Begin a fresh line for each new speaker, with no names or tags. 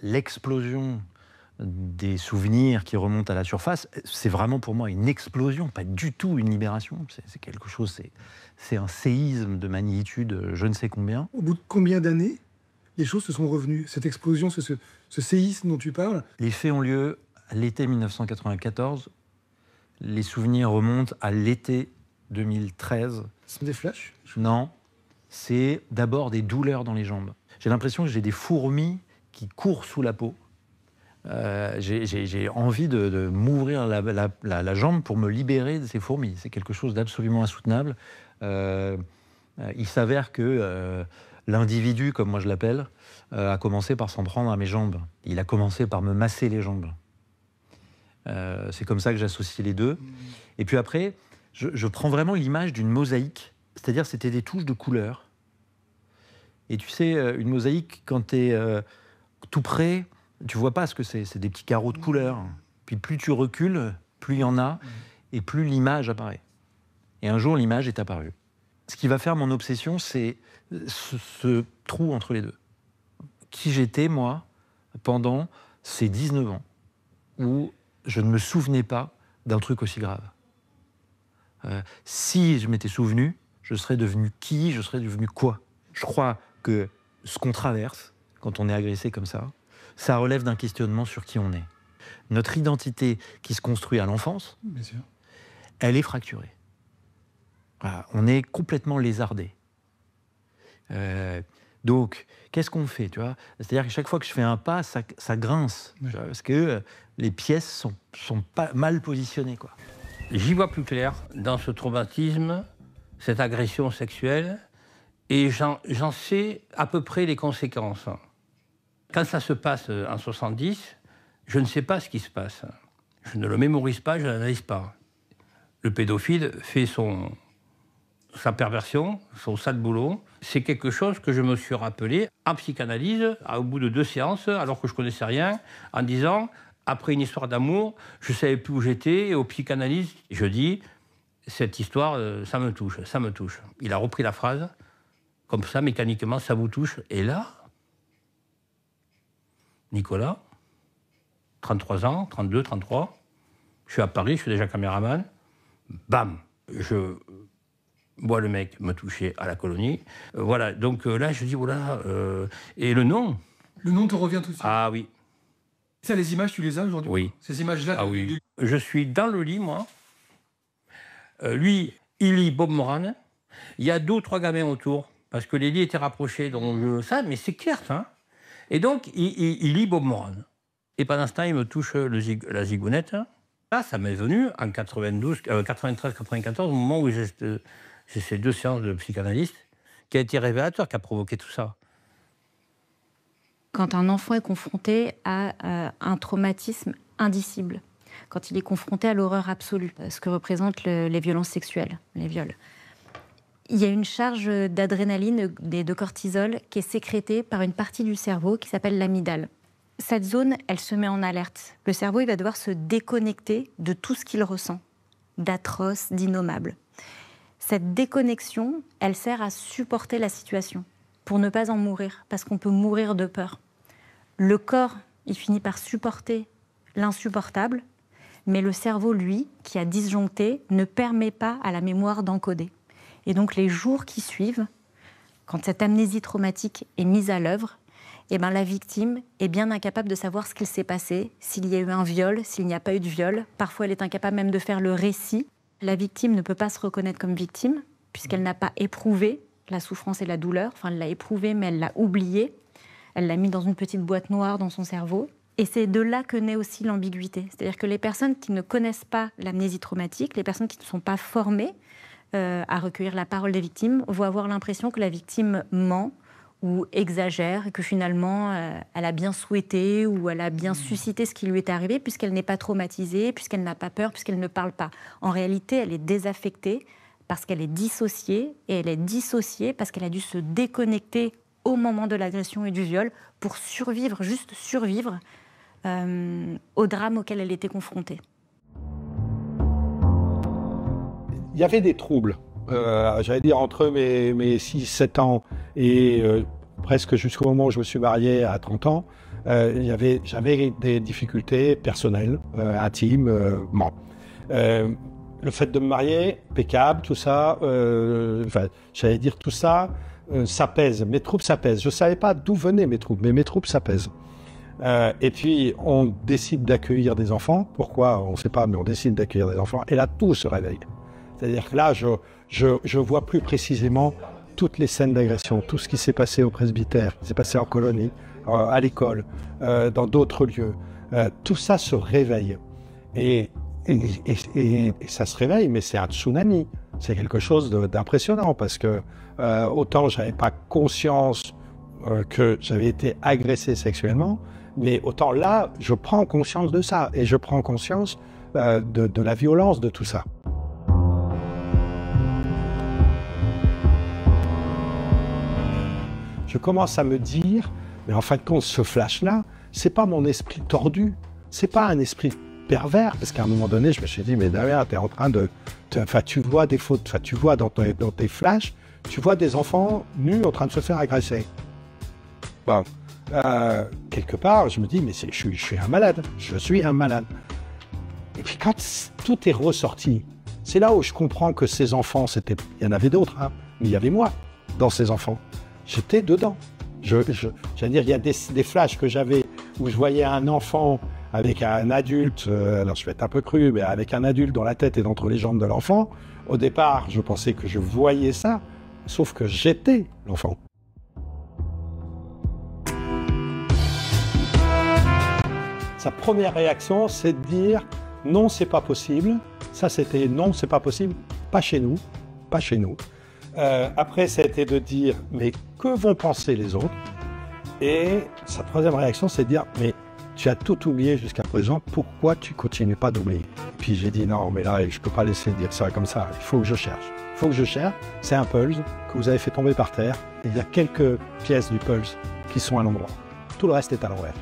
L'explosion des souvenirs qui remontent à la surface, c'est vraiment pour moi une explosion, pas du tout une libération. C'est quelque chose, c'est un séisme de magnitude je ne sais combien.
Au bout de combien d'années les choses se sont revenues? Cette explosion, ce séisme dont tu parles?
Les faits ont lieu à l'été 1994. Les souvenirs remontent à l'été 2013.
Ce sont des flashs?
Non, c'est d'abord des douleurs dans les jambes. J'ai l'impression que j'ai des fourmis qui courent sous la peau. J'ai envie de m'ouvrir la jambe pour me libérer de ces fourmis. C'est quelque chose d'absolument insoutenable. Il s'avère que l'individu, comme moi je l'appelle, a commencé par s'en prendre à mes jambes. Il a commencé par me masser les jambes. C'est comme ça que j'associe les deux. Et puis après, je prends vraiment l'image d'une mosaïque. C'est-à-dire c'était des touches de couleurs. Et tu sais, une mosaïque, quand tu es tout près, tu vois pas ce que c'est. C'est des petits carreaux de couleurs. Puis plus tu recules, plus il y en a, et plus l'image apparaît. Et un jour, l'image est apparue. Ce qui va faire mon obsession, c'est ce trou entre les deux. Qui j'étais, moi, pendant ces 19 ans, où je ne me souvenais pas d'un truc aussi grave. Si je m'étais souvenu, je serais devenu qui, je serais devenu quoi. Je crois que ce qu'on traverse, quand on est agressé comme ça relève d'un questionnement sur qui on est. Notre identité qui se construit à l'enfance,
bien sûr,
elle est fracturée. Voilà, on est complètement lézardé. Donc, qu'est-ce qu'on fait, tu vois? C'est-à-dire que chaque fois que je fais un pas, ça grince,
oui.
Parce que les pièces sont pas mal positionnées, quoi.
J'y vois plus clair dans ce traumatisme, cette agression sexuelle, et j'en sais à peu près les conséquences. Quand ça se passe en 70, je ne sais pas ce qui se passe. Je ne le mémorise pas, je ne l'analyse pas. Le pédophile fait sa perversion, son sale boulot. C'est quelque chose que je me suis rappelé en psychanalyse, au bout de 2 séances, alors que je ne connaissais rien, en disant, après une histoire d'amour, je ne savais plus où j'étais, et au psychanalyse, je dis, cette histoire, ça me touche, ça me touche. Il a repris la phrase, comme ça, mécaniquement, ça vous touche. Et là, Nicolas, 33 ans, 32, 33, je suis à Paris, je suis déjà caméraman, bam, je vois le mec me toucher à la colonie. Voilà, donc là, je dis, voilà, et le nom.
Le nom te revient tout de suite.
Ah oui.
Ça, les images, tu les as aujourd'hui?
Oui.
Ces images-là?
Ah oui. Je suis dans le lit, moi. Lui, il lit Bob Moran. Il y a 2 ou 3 gamins autour, parce que les lits étaient rapprochés, donc ça, mais c'est clair, ça. Et donc, il lit Bob Moran. Et pendant ce temps, il me touche la zigounette. Là, ça m'est venu en 93-94, au moment où j'ai ces 2 séances de psychanalyste, qui a été révélateur, qui a provoqué tout ça.
Quand un enfant est confronté à un traumatisme indicible, quand il est confronté à l'horreur absolue, ce que représentent les violences sexuelles, les viols, il y a une charge d'adrénaline et de cortisol qui est sécrétée par une partie du cerveau qui s'appelle l'amygdale. Cette zone, elle se met en alerte. Le cerveau, il va devoir se déconnecter de tout ce qu'il ressent, d'atroce, d'innommable. Cette déconnexion, elle sert à supporter la situation, pour ne pas en mourir, parce qu'on peut mourir de peur. Le corps, il finit par supporter l'insupportable, mais le cerveau, lui, qui a disjoncté, ne permet pas à la mémoire d'encoder. Et donc les jours qui suivent, quand cette amnésie traumatique est mise à l'œuvre, eh ben, la victime est bien incapable de savoir ce qu'il s'est passé, s'il y a eu un viol, s'il n'y a pas eu de viol. Parfois, elle est incapable même de faire le récit. La victime ne peut pas se reconnaître comme victime, puisqu'elle n'a pas éprouvé la souffrance et la douleur. Enfin, elle l'a éprouvé, mais elle l'a oublié. Elle l'a mis dans une petite boîte noire dans son cerveau. Et c'est de là que naît aussi l'ambiguïté. C'est-à-dire que les personnes qui ne connaissent pas l'amnésie traumatique, les personnes qui ne sont pas formées à recueillir la parole des victimes, vont avoir l'impression que la victime ment ou exagère, et que finalement, elle a bien souhaité ou elle a bien suscité ce qui lui est arrivé, puisqu'elle n'est pas traumatisée, puisqu'elle n'a pas peur, puisqu'elle ne parle pas. En réalité, elle est désaffectée parce qu'elle est dissociée, et elle est dissociée parce qu'elle a dû se déconnecter au moment de l'agression et du viol pour survivre, juste survivre au drame auquel elle était confrontée.
Il y avait des troubles, j'allais dire entre mes 6-7 ans et presque jusqu'au moment où je me suis marié à 30 ans, j'avais des difficultés personnelles, intimes. Bon. Le fait de me marier, impeccable, tout ça, j'allais dire tout ça, ça pèse. Mes troubles, ça pèse. Je ne savais pas d'où venaient mes troubles, mais mes troubles, ça pèse. Et puis, on décide d'accueillir des enfants. Pourquoi? On ne sait pas, mais on décide d'accueillir des enfants. Et là, tout se réveille. C'est-à-dire que là, je vois plus précisément toutes les scènes d'agression, tout ce qui s'est passé au presbytère, qui s'est passé en colonie, à l'école, dans d'autres lieux. Tout ça se réveille. Et ça se réveille, mais c'est un tsunami. C'est quelque chose d'impressionnant parce que autant je n'avais pas conscience que j'avais été agressé sexuellement, mais autant là, je prends conscience de ça et je prends conscience de la violence de tout ça. Je commence à me dire, mais en fin de compte, ce flash-là, c'est pas mon esprit tordu, c'est pas un esprit pervers, parce qu'à un moment donné, je me suis dit, mais Damien, t'es en train de... tu vois des fautes, tu vois dans tes flashs, tu vois des enfants nus en train de se faire agresser. Bon, quelque part, je me dis, mais je suis un malade, je suis un malade. Et puis quand tout est ressorti, c'est là où je comprends que ces enfants, il y en avait d'autres, hein, mais il y avait moi dans ces enfants. J'étais dedans. J'allais dire, il y a des flashs que j'avais où je voyais un enfant avec un adulte, alors je vais être un peu cru, mais avec un adulte dans la tête et entre les jambes de l'enfant. Au départ, je pensais que je voyais ça, sauf que j'étais l'enfant. Sa première réaction, c'est de dire « non, c'est pas possible ». Ça, c'était « non, c'est pas possible, pas chez nous, pas chez nous ». Après, ça a été de dire « mais que vont penser les autres ?» Et sa troisième réaction, c'est de dire « mais tu as tout oublié jusqu'à présent, pourquoi tu continues pas d'oublier ?» Puis j'ai dit « non, mais là, je peux pas laisser dire ça comme ça, il faut que je cherche. Il faut que je cherche. » C'est un pulse que vous avez fait tomber par terre. Et il y a quelques pièces du pulse qui sont à l'endroit. Tout le reste est à l'envers.